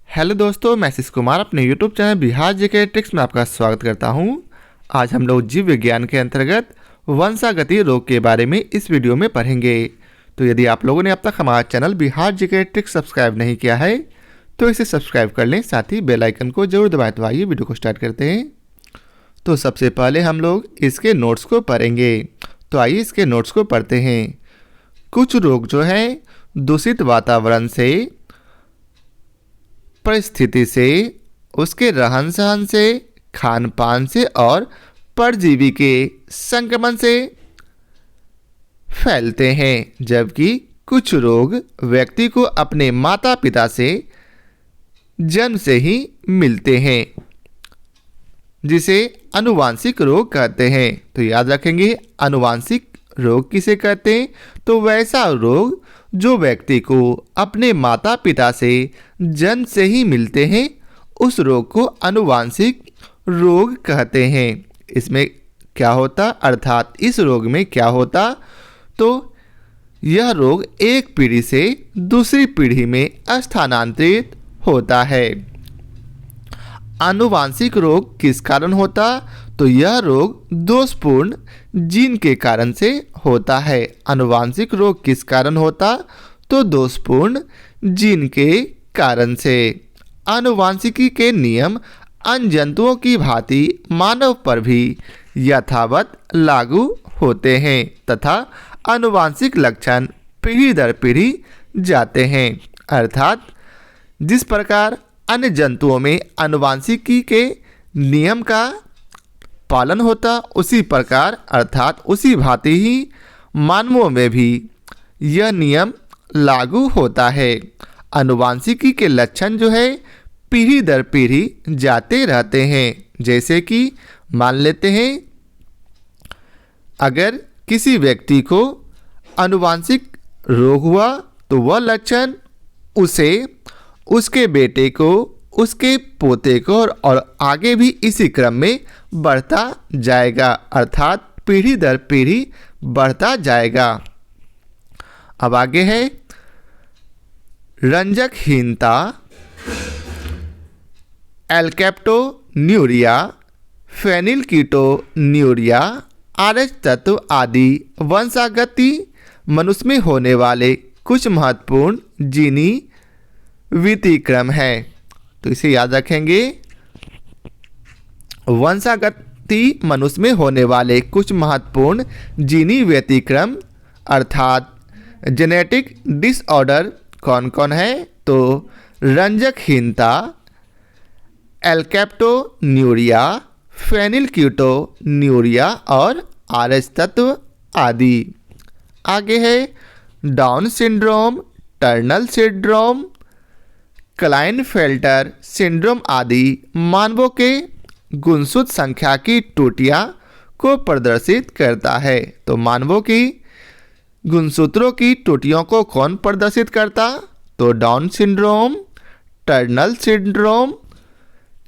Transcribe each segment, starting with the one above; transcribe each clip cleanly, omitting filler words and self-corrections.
Hello दोस्तों, मैं आशीष कुमार अपने YouTube channel Bihar GK tricks में आपका स्वागत करता हूं। आज हम लोग जीव विज्ञान के अंतर्गत वंशागति रोग के बारे में इस वीडियो में पढ़ेंगे। तो यदि आप लोगों ने अब तक हमारा channel Bihar GK tricks subscribe नहीं किया है तो इसे सब्सक्राइब कर लें, साथ ही बेल आइकन को जरूर दबाएं। तो आइए वीडियो को स्टार्ट करते हैं। तो सबसे पहले हम लोग इसके नोट्स को पढ़ेंगे। तो आइए इसके नोट्स को पढ़ते हैं। कुछ रोग जो है दूषित वातावरण से, परिस्थिति से, उसके रहन सहन से, खान पान से और परजीवी के संक्रमण से फैलते हैं, जबकि कुछ रोग व्यक्ति को अपने माता पिता से जन्म से ही मिलते हैं, जिसे आनुवांशिक रोग कहते हैं। तो याद रखेंगे, आनुवांशिक रोग किसे कहते हैं? तो वैसा रोग जो व्यक्ति को अपने माता पिता से जन्म से ही मिलते हैं, उस रोग को आनुवांशिक रोग कहते हैं। इसमें क्या होता, अर्थात इस रोग में क्या होता, तो यह रोग एक पीढ़ी से दूसरी पीढ़ी में स्थानांतरित होता है। आनुवांशिक रोग किस कारण होता? तो यह रोग दोषपूर्ण जीन के कारण से होता है। आनुवांशिक रोग किस कारण होता? तो दोषपूर्ण जीन के कारण से। आनुवांशिकी के नियम अन्य जंतुओं की भांति मानव पर भी यथावत लागू होते हैं तथा आनुवांशिक लक्षण पीढ़ी दर पीढ़ी जाते हैं। अर्थात जिस प्रकार अन्य जंतुओं में आनुवांशिकी के नियम का पालन होता, उसी प्रकार अर्थात उसी भांति ही मानवों में भी यह नियम लागू होता है। आनुवांशिकी के लक्षण जो है पीढ़ी दर पीढ़ी जाते रहते हैं। जैसे कि मान लेते हैं, अगर किसी व्यक्ति को आनुवांशिक रोग हुआ तो वह लक्षण उसे, उसके बेटे को, उसके पोते को और आगे भी इसी क्रम में बढ़ता जाएगा, अर्थात पीढ़ी दर पीढ़ी बढ़ता जाएगा। अब आगे है रंजकहीनता, एल्केप्टोन्यूरिया, फेनिलकीटोन्यूरिया, आरएच तत्व आदि वंशागति मनुष्य में होने वाले कुछ महत्वपूर्ण जीनी व्यतिक्रम है। तो इसे याद रखेंगे, वंशागति मनुष्य में होने वाले कुछ महत्वपूर्ण जीनी व्यतिक्रम अर्थात जेनेटिक डिसऑर्डर कौन कौन है? तो रंजकहीनता, एल्केप्टोन्यूरिया, फेनिलकीटोन्यूरिया और आरएच तत्व आदि। आगे है down syndrome, Turner syndrome, Klinefelter syndrome आदि मानवों के गुणसूत्र संख्या की त्रुटियां को प्रदर्शित करता है। तो मानवों की गुणसूत्रों की त्रुटियों को कौन प्रदर्शित करता? तो down syndrome, Turner syndrome,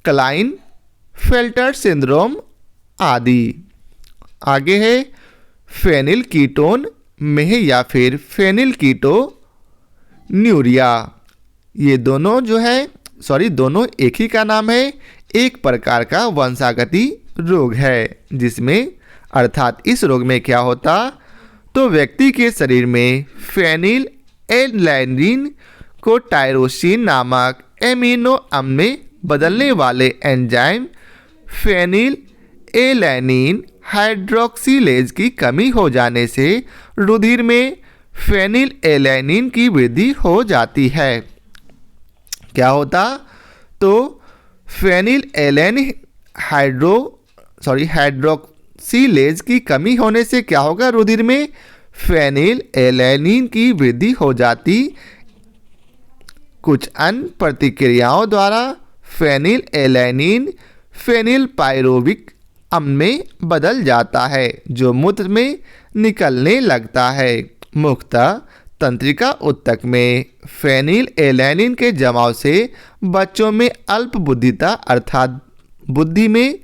Klinefelter syndrome आदि। आगे है फेनिलकीटोन में या फिर फेनिलकीटोन्यूरिया। ये दोनों जो है दोनों एक ही का नाम है, एक प्रकार का वंशागति रोग है, जिसमें अर्थात इस रोग में क्या होता, तो व्यक्ति के शरीर में फेनिल एलानिन को टायरोसिन नामक एमिनो अम्ल में बदलने वाले एंजाइम फेनिल एलानिन हाइड्रोक्सिलेज की कमी हो जाने से रुधिर में फेनिल एलानिन की वृद्धि हो जाती है। क्या होता? तो फेनिल एलानिन हाइड्रोक्सिलेज की कमी होने से क्या होगा? रुधिर में फेनिल एलानिन की वृद्धि हो जाती। कुछ अन्य प्रतिक्रियाओं द्वारा फेनिल एलानिन फेनिल पायरुविक अम्ल में बदल जाता है, जो मूत्र में निकलने लगता है। मुख्यतः तंत्रिका ऊतक में फेनिल एलानिन के जमाव से बच्चों में अल्प बुद्धिता अर्थात बुद्धि में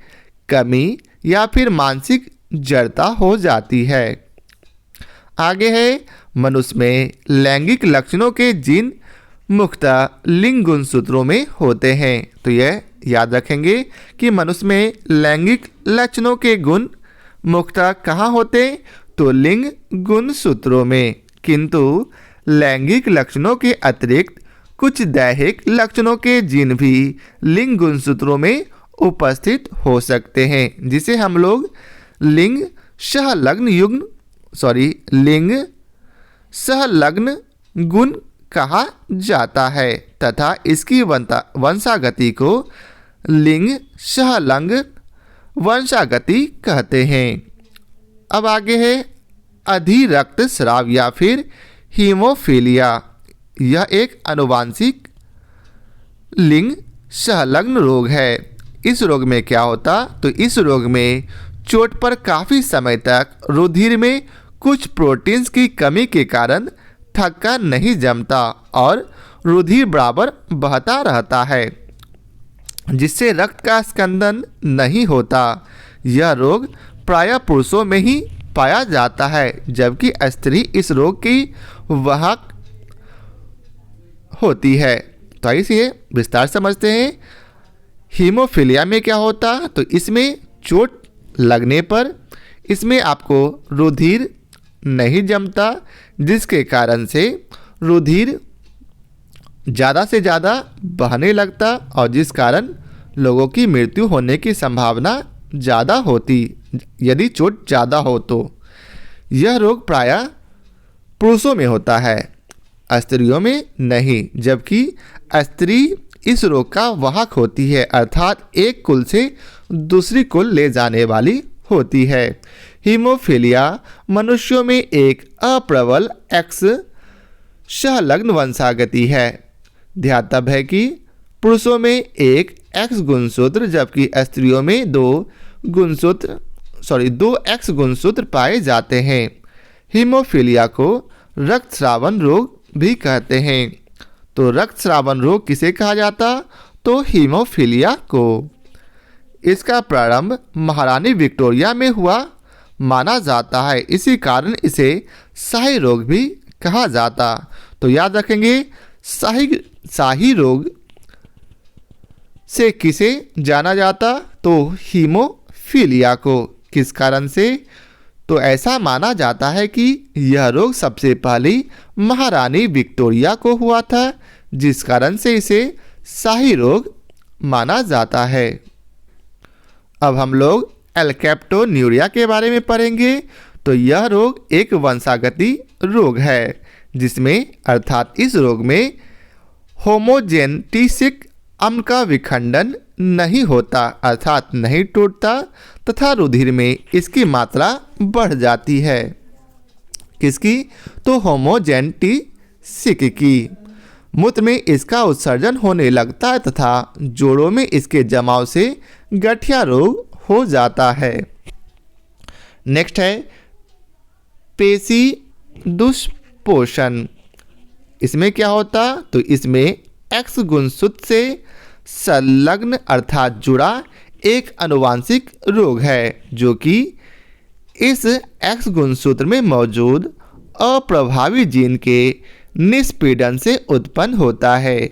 कमी या फिर मानसिक जड़ता हो जाती है। आगे है मनुष्य में लैंगिक लक्षणों के जिन मुख्यतः लिंग गुणसूत्रों में होते हैं। तो यह याद रखेंगे कि मनुष्य में लैंगिक लक्षणों के गुण मुख्यतः कहाँ होते हैं? तो लिंग गुणसूत्रों में। किंतु लैंगिक लक्षणों के अतिरिक्त कुछ दैहिक लक्षणों के जीन भी लिंग गुणसूत्रों में उपस्थित हो सकते हैं, जिसे हम लोग लिंग सहलग्न गुण कहा जाता है तथा इसकी वंशागति को लिंग सहलग्न वंशागति कहते हैं। अब आगे है अधिरक्तस्राव या फिर हीमोफीलिया। यह एक आनुवांशिक लिंग संलग्न रोग है। इस रोग में क्या होता? तो इस रोग में चोट पर काफ़ी समय तक रुधिर में कुछ प्रोटीन्स की कमी के कारण थक्का नहीं जमता और रुधिर बराबर बहता रहता है, जिससे रक्त का स्कंदन नहीं होता। यह रोग प्रायः पुरुषों में ही पाया जाता है, जबकि स्त्री इस रोग की वाहक होती है। तो इसे विस्तार समझते हैं। हीमोफीलिया में क्या होता? तो इसमें चोट लगने पर इसमें आपको रुधिर नहीं जमता, जिसके कारण से रुधिर ज़्यादा से ज़्यादा बहने लगता और जिस कारण लोगों की मृत्यु होने की संभावना ज़्यादा होती यदि चोट ज़्यादा हो तो। यह रोग प्रायः पुरुषों में होता है, स्त्रियों में नहीं, जबकि स्त्री इस रोग का वाहक होती है, अर्थात एक कुल से दूसरी कुल ले जाने वाली होती है। हीमोफीलिया मनुष्यों में एक अप्रबल एक्स संलग्न वंशागति है। ध्यातव्य है कि पुरुषों में एक एक्स गुणसूत्र जबकि स्त्रियों में दो एक्स गुणसूत्र पाए जाते हैं। हीमोफीलिया को रक्तस्रावन रोग भी कहते हैं। तो रक्तस्रावन रोग किसे कहा जाता? तो हीमोफीलिया को। इसका प्रारंभ महारानी विक्टोरिया में हुआ माना जाता है, इसी कारण इसे शाही रोग भी कहा जाता। तो याद रखेंगे, शाही रोग से किसे जाना जाता? तो हीमोफीलिया को। किस कारण से? तो ऐसा माना जाता है कि यह रोग सबसे पहले महारानी विक्टोरिया को हुआ था, जिस कारण से इसे शाही रोग माना जाता है। अब हम लोग एल्केप्टोन्यूरिया के बारे में पढ़ेंगे। तो यह रोग एक वंशागति रोग है, जिसमें अर्थात इस रोग में होमोजेनेटिक अम्ल का विखंडन नहीं होता, अर्थात नहीं टूटता तथा रुधिर में इसकी मात्रा बढ़ जाती है। किसकी? तो होमोजेनेटिक की। मूत्र में इसका उत्सर्जन होने लगता है तथा जोड़ों में इसके जमाव से गठिया रोग हो जाता है। नेक्स्ट है पेशी दुष्पोषण। इसमें क्या होता? तो इसमें एक्स गुणसूत्र से संलग्न अर्थात जुड़ा एक आनुवांशिक रोग है, जो कि इस एक्स गुणसूत्र में मौजूद अप्रभावी जीन के निष्पीड़न से उत्पन्न होता है।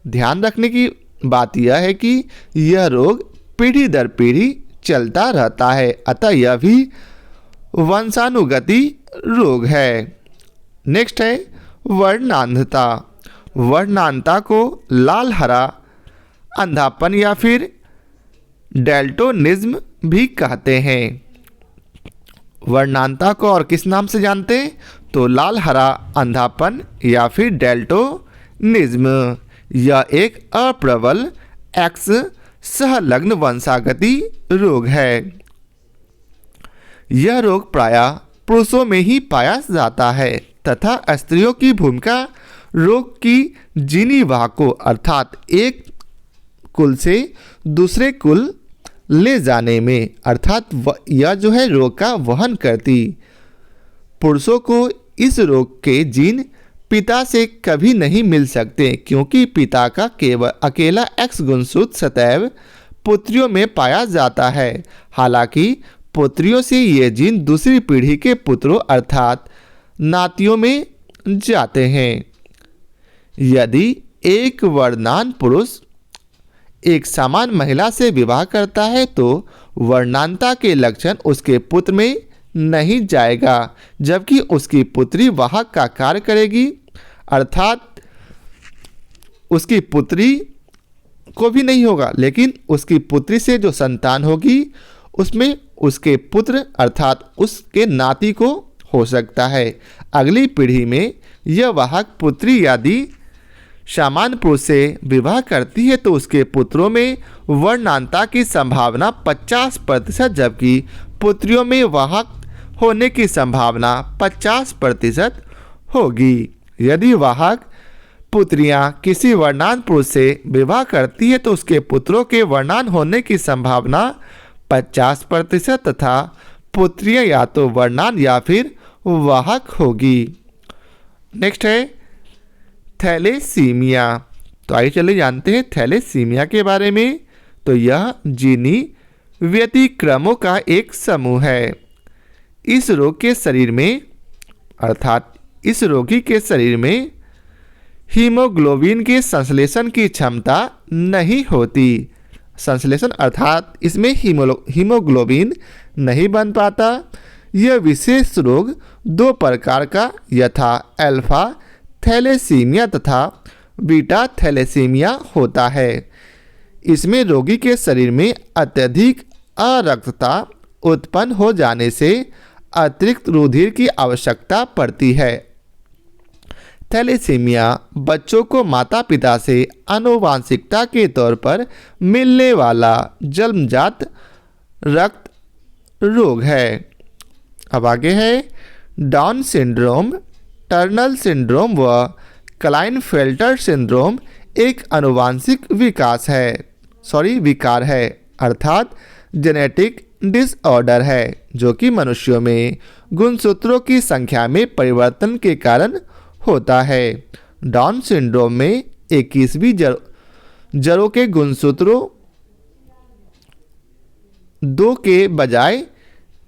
ध्यान रखने की बात यह है कि यह रोग पीढ़ी दर पीढ़ी चलता रहता है, अतः यह भी वंशानुगति रोग है। नेक्स्ट है वर्णांधता। वर्णांधता को लाल हरा अंधापन या फिर डेल्टोनिज्म भी कहते हैं। वर्णांधता को और किस नाम से जानते हैं? तो लाल हरा अंधापन या फिर डेल्टोनिज्म। यह एक अप्रबल एक्स संलग्न वंशागति रोग है। यह रोग प्रायः पुरुषों में ही पाया जाता है तथा स्त्रियों की भूमिका रोग की जीनी वाहकों अर्थात एक कुल से दूसरे कुल ले जाने में, अर्थात यह जो है रोग का वहन करती। पुरुषों को इस रोग के जीन पिता से कभी नहीं मिल सकते, क्योंकि पिता का केवल अकेला एक्स गुणसूत्र सदैव पुत्रियों में पाया जाता है। हालांकि पुत्रियों से ये जीन दूसरी पीढ़ी के पुत्रों अर्थात नातियों में जाते हैं। यदि एक वर्णवान पुरुष एक समान महिला से विवाह करता है तो वर्णांता के लक्षण उसके पुत्र में नहीं जाएगा, जबकि उसकी पुत्री वाहक का कार्य करेगी, अर्थात उसकी पुत्री को भी नहीं होगा, लेकिन उसकी पुत्री से जो संतान होगी उसमें उसके पुत्र अर्थात उसके नाती को हो सकता है। अगली पीढ़ी में यह वाहक पुत्री यदि समान पुरुष से विवाह करती है तो उसके पुत्रों में वर्णांता की संभावना 50%, जबकि पुत्रियों में वाहक होने की संभावना 50% होगी। यदि वाहक पुत्रियां किसी वर्णांत पुरुष से विवाह करती है तो उसके पुत्रों के वर्णांत होने की संभावना 50% तथा पुत्रियां या तो वर्णांत या फिर वाहक होगी। नेक्स्ट है थैलेसीमिया। तो आइए चलिए जानते हैं थैलेसीमिया के बारे में। तो यह जीनी व्यतिक्रमों का एक समूह है। इस रोग के शरीर में अर्थात इस रोगी के शरीर में हीमोग्लोबिन के संश्लेषण की क्षमता नहीं होती। संश्लेषण अर्थात इसमें हीमोग्लोबिन नहीं बन पाता। यह विशेष रोग दो प्रकार का यथा अल्फा थैलेसीमिया तथा बीटा थैलेसीमिया होता है। इसमें रोगी के शरीर में अत्यधिक अरक्तता उत्पन्न हो जाने से अतिरिक्त रुधिर की आवश्यकता पड़ती है। थैलेसीमिया बच्चों को माता पिता से आनुवांशिकता के तौर पर मिलने वाला जन्मजात रक्त रोग है। अब आगे है डाउन सिंड्रोम, टर्नर सिंड्रोम व क्लाइनफेल्टर सिंड्रोम एक आनुवांशिक विकार है अर्थात जेनेटिक डिसऑर्डर है जो कि मनुष्यों में गुणसूत्रों की संख्या में परिवर्तन के कारण होता है। डाउन सिंड्रोम में 21वीं जड़ों के गुणसूत्रों 2 के बजाय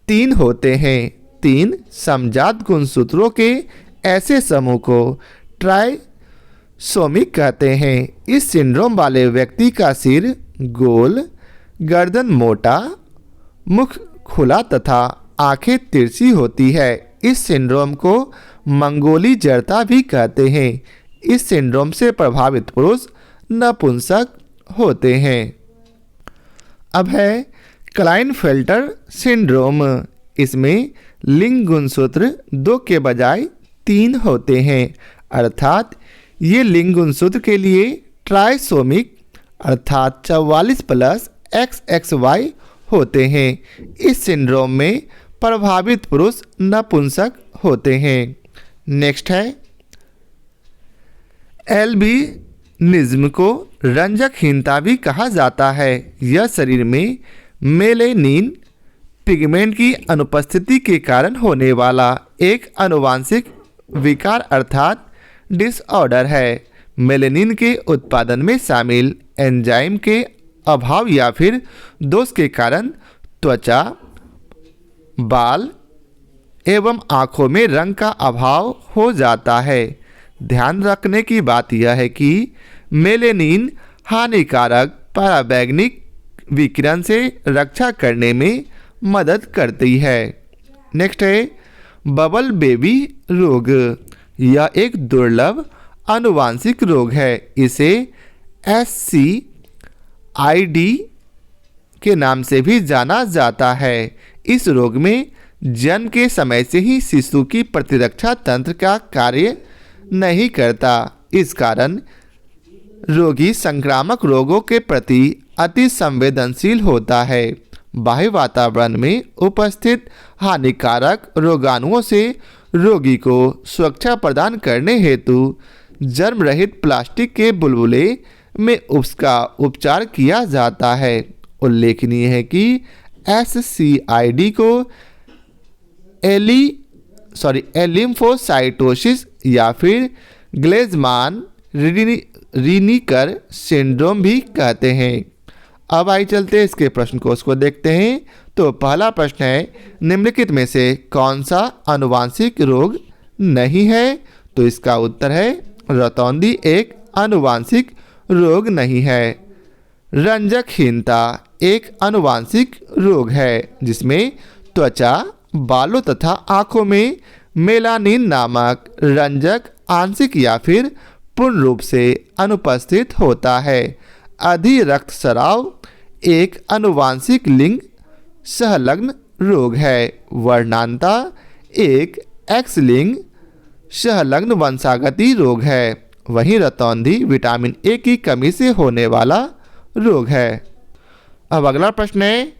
3 होते हैं। 3 समजात गुणसूत्रों के ऐसे समूह को ट्राइसोमिक कहते हैं। इस सिंड्रोम वाले व्यक्ति का सिर गोल, गर्दन मोटा, मुख खुला तथा आंखें तिरछी होती है। इस सिंड्रोम को मंगोली जड़ता भी कहते हैं। इस सिंड्रोम से प्रभावित पुरुष नपुंसक होते हैं। अब है क्लाइनफेल्टर सिंड्रोम। इसमें लिंग गुणसूत्र 2 के बजाय 3 होते हैं अर्थात ये लिंग गुणसूत्र के लिए ट्राइसोमिक अर्थात 44+XXY होते हैं। इस सिंड्रोम में प्रभावित पुरुष नपुंसक होते हैं। नेक्स्ट है एल्बिनिज्म को रंजकहीनता भी कहा जाता है। यह शरीर में मेलेनिन पिगमेंट की अनुपस्थिति के कारण होने वाला एक आनुवांशिक विकार अर्थात डिसऑर्डर है। मेलेनिन के उत्पादन में शामिल एंजाइम के अभाव या फिर दोष के कारण त्वचा, बाल एवं आँखों में रंग का अभाव हो जाता है। ध्यान रखने की बात यह है कि मेलेनिन हानिकारक पराबैंगनी विकिरण से रक्षा करने में मदद करती है। नेक्स्ट है बबल बेबी रोग। यह एक दुर्लभ आनुवांशिक रोग है। इसे SCID के नाम से भी जाना जाता है। इस रोग में जन्म के समय से ही शिशु की प्रतिरक्षा तंत्र का कार्य नहीं करता। इस कारण रोगी संक्रामक रोगों के प्रति अति संवेदनशील होता है। बाह्य वातावरण में उपस्थित हानिकारक रोगाणुओं से रोगी को सुरक्षा प्रदान करने हेतु जर्म रहित प्लास्टिक के बुलबुले में उसका उपचार किया जाता है। उल्लेखनीय है कि SCID को एलिम्फोसाइटोसिस या फिर ग्लेजमान रिनीकर सिंड्रोम भी कहते हैं। अब आई चलते इसके प्रश्न कोश को देखते हैं। तो पहला प्रश्न है निम्नलिखित में से कौन सा आनुवांशिक रोग नहीं है। तो इसका उत्तर है रतौंधी एक आनुवांशिक रोग नहीं है। रंजकहीनता एक आनुवांशिक रोग है जिसमें त्वचा, बालों तथा आंखों में मेलानिन नामक रंजक आंशिक या फिर पूर्ण रूप से अनुपस्थित होता है। अधि रक्तस्राव एक आनुवांशिक लिंग सहलग्न रोग है। वर्णांता एक एक्स लिंग सहलग्न वंशागति रोग है। वहीं रतौंधी विटामिन ए की कमी से होने वाला रोग है। अब अगला प्रश्न है,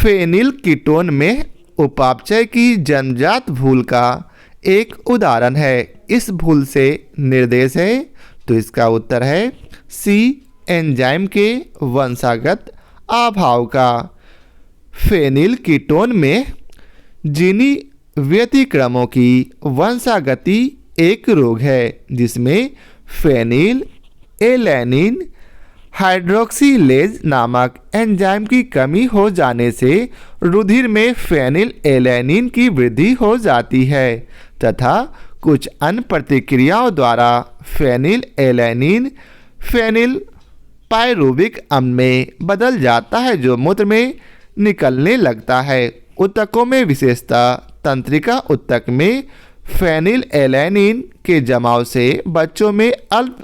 फेनिल कीटोन में उपापचय की जन्मजात भूल का एक उदाहरण है। इस भूल से निर्देश है, तो इसका उत्तर है सी, एंजाइम के वंशागत अभाव का। फेनिल कीटोन में जीनी व्यतिक्रमों की वंशागति एक रोग है जिसमें फेनिल एलैनिन हाइड्रोक्सीलेज नामक एंजाइम की कमी हो जाने से रुधिर में फेनिल एलैनिन की वृद्धि हो जाती है तथा कुछ अन्य प्रतिक्रियाओं द्वारा फेनिल एलैनिन फेनिल पायरुविक अम्ल में बदल जाता है जो मूत्र में निकलने लगता है। ऊतकों में विशेषतः तंत्रिका ऊतक में फेनिल एलैनिन के जमाव से बच्चों में अल्प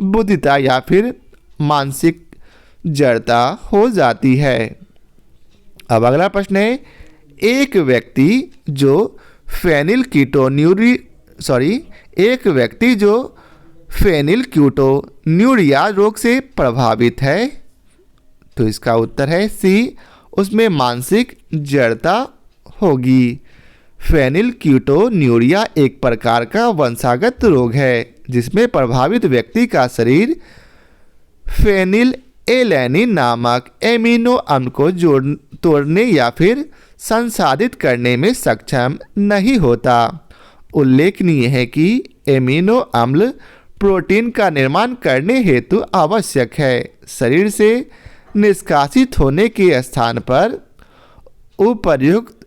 बुद्धिता या फिर मानसिक जड़ता हो जाती है। अब अगला प्रश्न है, एक व्यक्ति जो फेनिल कीटोन्यूरिया रोग से प्रभावित है, तो इसका उत्तर है सी, उसमें मानसिक जड़ता होगी। फेनिल कीटोन्यूरिया एक प्रकार का वंशागत रोग है जिसमें प्रभावित व्यक्ति का शरीर फेनिल एलैनिन नामक एमिनो अम्ल को तोड़ने या फिर संसाधित करने में सक्षम नहीं होता। उल्लेखनीय है कि एमिनो अम्ल प्रोटीन का निर्माण करने हेतु आवश्यक है। शरीर से निष्कासित होने के स्थान पर उपर्युक्त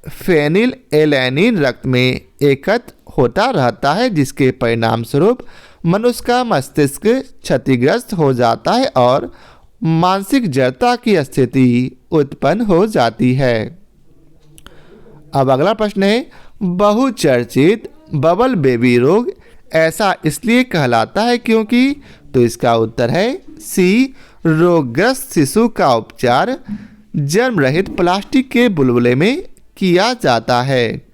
फेनिल एलैनिन रक्त में एकत्र होता रहता है जिसके परिणाम स्वरूप मनुष्य का मस्तिष्क क्षतिग्रस्त हो जाता है और मानसिक जड़ता की स्थिति उत्पन्न हो जाती है। अब अगला प्रश्न है, बहुचर्चित बबल बेबी रोग ऐसा इसलिए कहलाता है क्योंकि, तो इसका उत्तर है सी, रोगग्रस्त शिशु का उपचार जर्म रहित प्लास्टिक के बुलबुले में किया जाता है।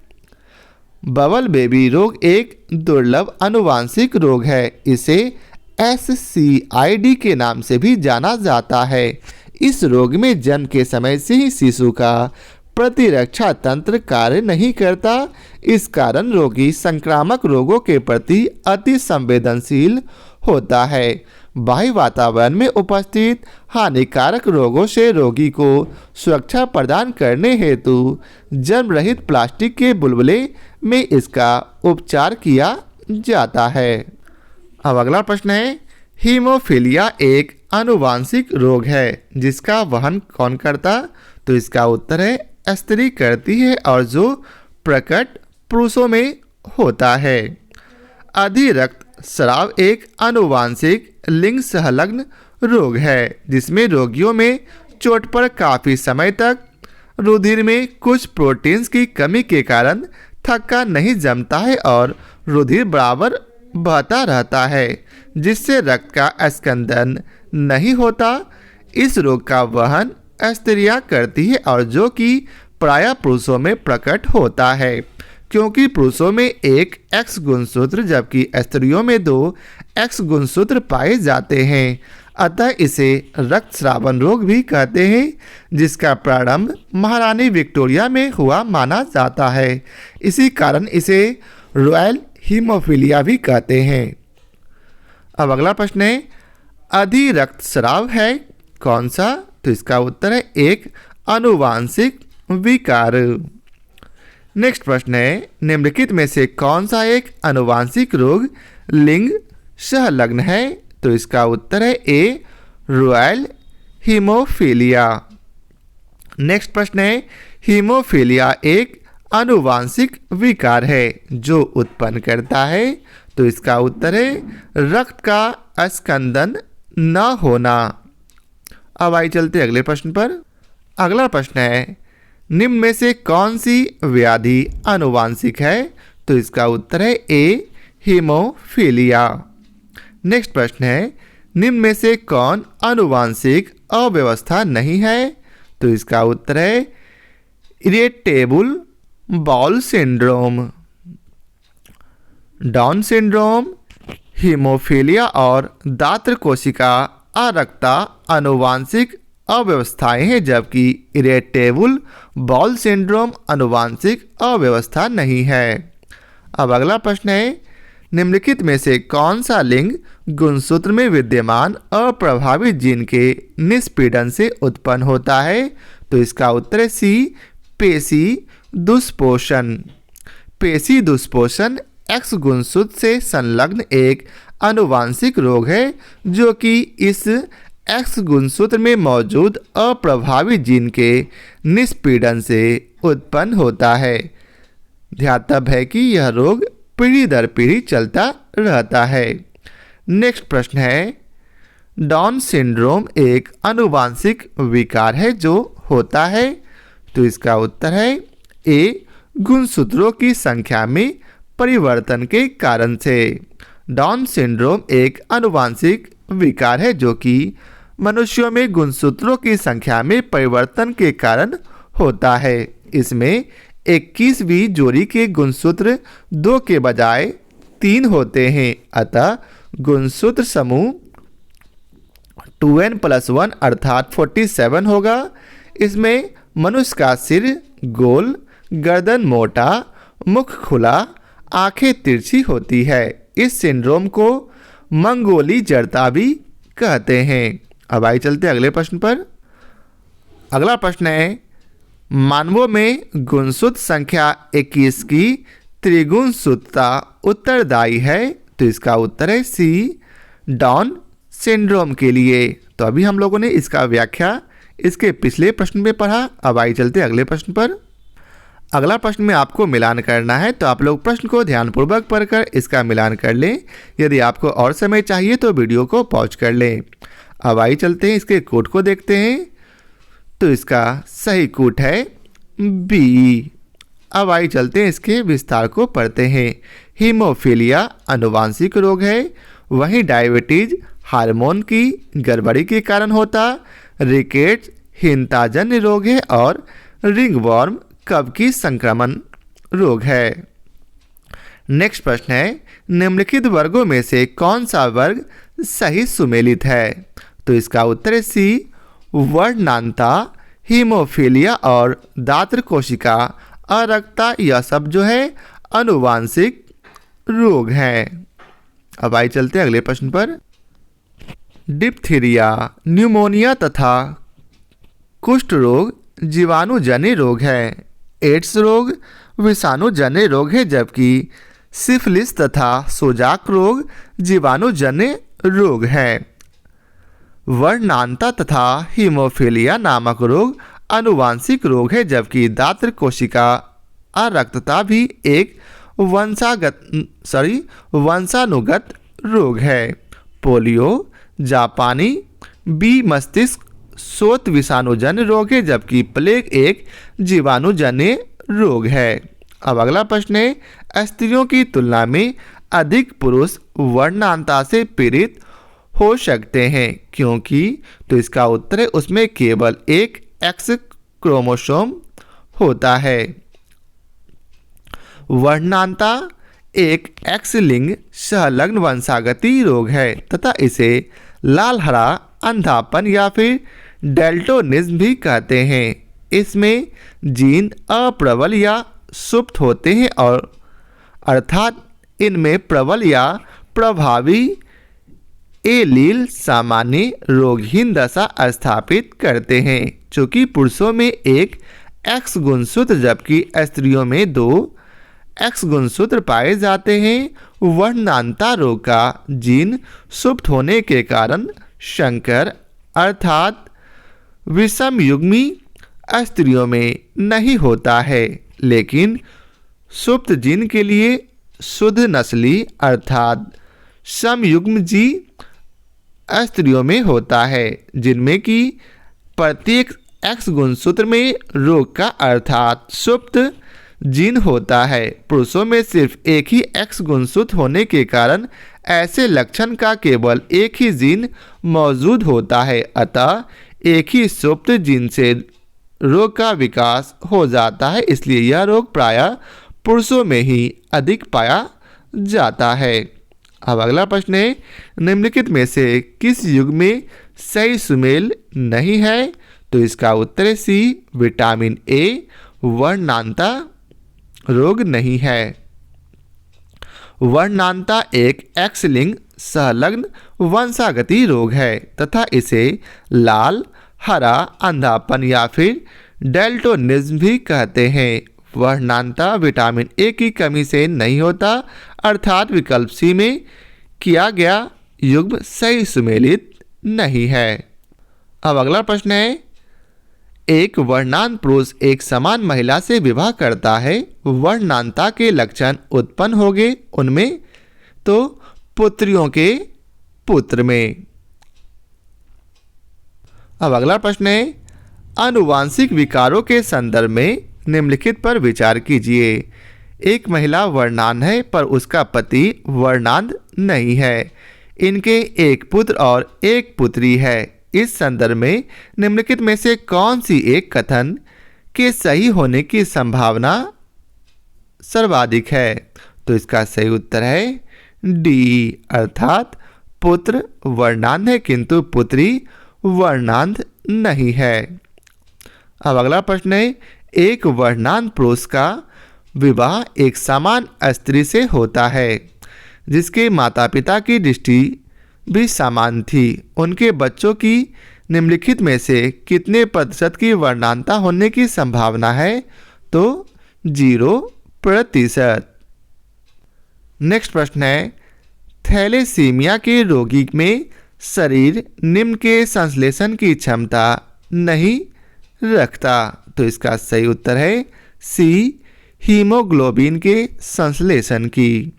बबल बेबी रोग एक दुर्लभ आनुवांशिक रोग है। इसे SCID के नाम से भी जाना जाता है। इस रोग में जन्म के समय से ही शिशु का प्रतिरक्षा तंत्र कार्य नहीं करता। इस कारण रोगी संक्रामक रोगों के प्रति अति संवेदनशील होता है। बाह्य वातावरण में उपस्थित हानिकारक रोगों से रोगी को सुरक्षा प्रदान करने हेतु जर्म रहित प्लास्टिक के बुलबुले में इसका उपचार किया जाता है। अब अगला प्रश्न है, हीमोफीलिया एक आनुवांशिक रोग है जिसका वहन कौन करता, तो इसका उत्तर है स्त्री करती है और जो प्रकट पुरुषों में होता है। अधि रक्तस्राव एक आनुवांशिक लिंग सहलग्न रोग है जिसमें रोगियों में चोट पर काफी समय तक रुधिर में कुछ प्रोटीन्स की कमी के कारण थक्का नहीं जमता है और रुधिर बराबर बहता रहता है जिससे रक्त का स्कंदन नहीं होता। इस रोग का वहन स्त्रियां करती है और जो कि प्रायः पुरुषों में प्रकट होता है क्योंकि पुरुषों में एक X गुणसूत्र जबकि स्त्रियों में 2 X गुणसूत्र पाए जाते हैं। अतः इसे रक्तस्रावन रोग भी कहते हैं जिसका प्रारंभ महारानी विक्टोरिया में हुआ माना जाता है। इसी कारण इसे रॉयल हीमोफीलिया भी कहते हैं। अब अगला प्रश्न है, अधि रक्तस्राव है कौन सा, तो इसका उत्तर है एक आनुवांशिक विकार। नेक्स्ट प्रश्न है, निम्नलिखित में से कौन सा एक आनुवांशिक रोग लिंग सहलग्न है, तो इसका उत्तर है ए, रॉयल हीमोफीलिया। नेक्स्ट प्रश्न है, हीमोफीलिया एक आनुवांशिक विकार है जो उत्पन्न करता है, तो इसका उत्तर है रक्त का स्कंदन न होना। अब आइए चलते अगले प्रश्न पर। अगला प्रश्न है निम्न में से कौन सी व्याधि आनुवांशिक है? तो इसका उत्तर है ए हीमोफीलिया। नेक्स्ट प्रश्न है निम्न में से कौन आनुवांशिक अव्यवस्था नहीं है? तो इसका उत्तर है irritable bowel syndrome. Down syndrome, haemophilia और दात्र कोशिका आरक्ता आनुवांशिक अव्यवस्थाएं हैं, जबकि इरिटेबल बाउल सिंड्रोम आनुवांशिक अव्यवस्था नहीं है। अब अगला प्रश्न है निम्नलिखित में से कौन सा लिंग गुणसूत्र में विद्यमान अप्रभावित जीन के निष्पीड़न से उत्पन्न होता है? तो इसका उत्तर है सी पेशी दुष्पोषण। पेशी दुष्पोषण एक्स गुणसूत्र से संलग्न एक आनुवांशिक रोग है जो कि इस एक्स गुणसूत्र में मौजूद अप्रभावित जीन के निष्पीड़न से उत्पन्न होता है। ध्यातव्य है कि यह रोग पीढ़ी दर पीढ़ी चलता रहता है। नेक्स्ट प्रश्न है डाउन सिंड्रोम एक आनुवांशिक विकार है जो होता है? तो इसका उत्तर है ए गुणसूत्रों की संख्या में परिवर्तन के कारण से। डाउन सिंड्रोम एक आनुवांशिक विकार है जो कि मनुष्यों में गुणसूत्रों की संख्या में परिवर्तन के कारण होता है। इसमें 21वीं जोड़ी के गुणसूत्र 2 के बजाय 3 होते हैं, अतः गुणसूत्र समूह 2n+1 अर्थात 47 होगा। इसमें मनुष्य का सिर गोल, गर्दन मोटा, मुख खुला, आंखें तिरछी होती है। इस सिंड्रोम को मंगोली जड़ता भी कहते हैं। अब आइए चलते अगले प्रश्न पर। अगला प्रश्न है मानवों में गुणसूत्र संख्या 21 की त्रिगुणसूत्रता उत्तरदायी है? तो इसका उत्तर है सी डाउन सिंड्रोम के लिए। तो अभी हम लोगों ने इसका व्याख्या इसके पिछले प्रश्न में पढ़ा। अब आइए चलते अगले प्रश्न पर। अगला प्रश्न में आपको मिलान करना है, तो आप लोग प्रश्न को ध्यानपूर्वक पढ़कर इसका मिलान कर लें। यदि आपको और समय चाहिए तो वीडियो को पॉज कर लें। अब आइए चलते हैं इसके कोड को देखते हैं। तो इसका सही कोड है बी। अब आइए चलते हैं इसके विस्तार को पढ़ते हैं। हीमोफीलिया आनुवांशिक रोग है, वहीं डायबिटीज हार्मोन की गड़बड़ी के कारण होता, रिकेट्स हीनताजन्य रोग है और रिंगवॉर्म कब्ज की संक्रमण रोग है। नेक्स्ट प्रश्न है निम्नलिखित वर्गों में से कौन सा वर्ग सही सुमेलित है? तो इसका उत्तर है सी वर्णनांता, हीमोफीलिया और दात्र कोशिका अरक्ता, यह सब जो है आनुवांशिक रोग हैं। अब आइए चलते हैं अगले प्रश्न पर। डिप्थीरिया, न्यूमोनिया तथा कुष्ठ रोग जीवाणुजन्य रोग है। एड्स रोग विषाणुजन्य रोग है, जबकि सिफिलिस तथा सोजाक रोग जीवाणुजन्य रोग है। वर्णनांता तथा हीमोफीलिया नामक रोग आनुवांशिक रोग है, जबकि दात्र कोशिका अरक्तता भी एक वंशानुगत रोग है। पोलियो जापानी बी मस्तिष्क शोथ विषाणुजन्य रोग है, जबकि प्लेग एक जीवाणुजन्य रोग है। अब अगला प्रश्न है स्त्रियों की तुलना में अधिक पुरुष वर्णनांता से पीड़ित हो सकते हैं क्योंकि? तो इसका उत्तर है उसमें केवल एक एक्स क्रोमोसोम होता है। वर्णनांता एक एक्स लिंग सहलग्न वंशागति रोग है तथा इसे लाल हरा अंधापन या फिर डेल्टोनिज्म भी कहते हैं। इसमें जीन अप्रबल या सुप्त होते हैं और अर्थात इनमें प्रबल या प्रभावी एलील सामान्य रोगहीन दशा स्थापित करते हैं, चूँकि पुरुषों में एक एक्स गुणसूत्र जबकि स्त्रियों में 2 एक्स गुणसूत्र पाए जाते हैं। वर्णनांता रोग का जीन सुप्त होने के कारण संकर अर्थात विषमयुग्मी स्त्रियों में नहीं होता है, लेकिन सुप्त जीन के लिए शुद्ध नस्ली अर्थात समयुग्मजी स्त्रियों में होता है, जिनमें कि प्रत्येक एक्स गुणसूत्र में रोग का अर्थात सुप्त जीन होता है। पुरुषों में सिर्फ एक ही एक्स गुणसूत्र होने के कारण ऐसे लक्षण का केवल एक ही जीन मौजूद होता है, अतः एक ही सुप्त जीन से रोग का विकास हो जाता है, इसलिए यह रोग प्रायः पुरुषों में ही अधिक पाया जाता है। अब अगला प्रश्न है, निम्नलिखित में से किस युग में सही सुमेल नहीं है? तो इसका उत्तर है सी, विटामिन ए वर्णांता रोग नहीं है। वर्णांता एक एक्स लिंग संलग्न वंशागति रोग है तथा इसे लाल, हरा अंधापन या फिर डेल्टोनिज्म भी कहते हैं। वर्णांता विटामिन ए की कमी से नहीं होता, अर्थात विकल्प सी में किया गया युग्म सही सुमेलित नहीं है। अब अगला प्रश्न है, एक वर्णांत पुरुष एक समान महिला से विवाह करता है, वर्णांता के लक्षण उत्पन्न होंगे उनमें, तो पुत्रियों के पुत्र में। अब अगला प्रश्न है, आनुवांशिक विकारों के संदर्भ में निम्नलिखित पर विचार कीजिए। एक महिला वर्णांध है पर उसका पति वर्णांध नहीं है। इनके एक पुत्र और एक पुत्री है। इस संदर्भ में निम्नलिखित में से कौन सी एक कथन के सही होने की संभावना सर्वाधिक है? तो इसका सही उत्तर है डी, अर्थात पुत्र वर्णांध है किंतु पुत्री वर्णांध नहीं है। अब अगला प्रश्न है, एक वर्णांध पुरुष का विवाह एक समान स्त्री से होता है जिसके माता पिता की दृष्टि भी समान थी। उनके बच्चों की निम्नलिखित में से कितने प्रतिशत की वर्णांता होने की संभावना है? तो 0%। नेक्स्ट प्रश्न है, थैलेसीमिया के रोगी में शरीर निम्न के संश्लेषण की क्षमता नहीं रखता। तो इसका सही उत्तर है सी, हीमोग्लोबिन के संश्लेषण की।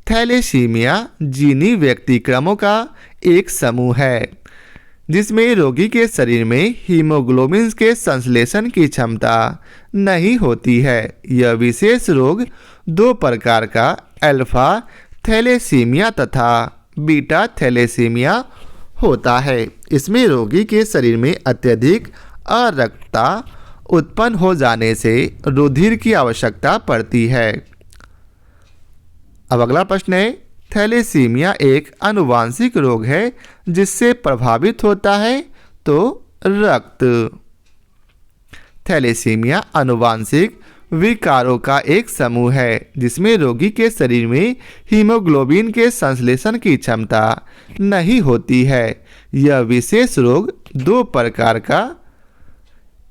थैलेसीमिया जीनी व्यक्तिक्रमों का एक समूह है जिसमें रोगी के शरीर में हीमोग्लोबिन के संश्लेषण की क्षमता नहीं होती है। यह विशेष रोग दो प्रकार का अल्फा थैलेसीमिया तथा बीटा थैलेसीमिया होता है। इसमें रोगी के शरीर में अत्यधिक अरक्तता उत्पन्न हो जाने से रुधिर की आवश्यकता पड़ती है। अब अगला प्रश्न है, थैलेसीमिया एक आनुवांशिक रोग है जिससे प्रभावित होता है तो रक्त। थैलेसीमिया आनुवांशिक विकारों का एक समूह है जिसमें रोगी के शरीर में हीमोग्लोबिन के संश्लेषण की क्षमता नहीं होती है। यह विशेष रोग दो प्रकार का,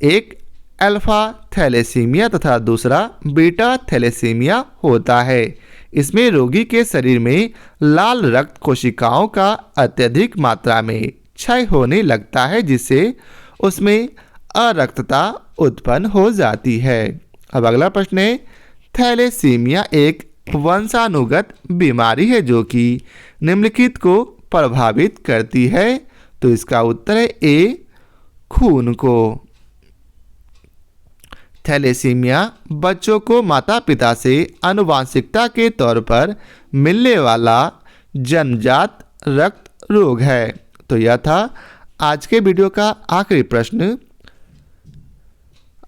एक अल्फा थैलेसीमिया तथा दूसरा बीटा थैलेसीमिया होता है। इसमें रोगी के शरीर में लाल रक्त कोशिकाओं का अत्यधिक मात्रा में क्षय होने लगता है जिससे उसमें अरक्तता उत्पन्न हो जाती है। अब अगला प्रश्न है, थैलेसीमिया एक वंशानुगत बीमारी है जो कि निम्नलिखित को प्रभावित करती है। तो इसका उत्तर है ए, खून को। थैलेसीमिया बच्चों को माता पिता से आनुवांशिकता के तौर पर मिलने वाला जन्मजात रक्त रोग है। तो यह था आज के वीडियो का आखिरी प्रश्न।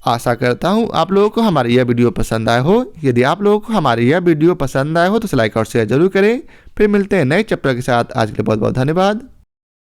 आशा करता हूँ आप लोगों को हमारी यह वीडियो पसंद आया हो। यदि आप लोगों को हमारी यह वीडियो पसंद आया हो तो लाइक और शेयर जरूर करें। फिर मिलते हैं नए चैप्टर के साथ। आज के लिए बहुत बहुत धन्यवाद।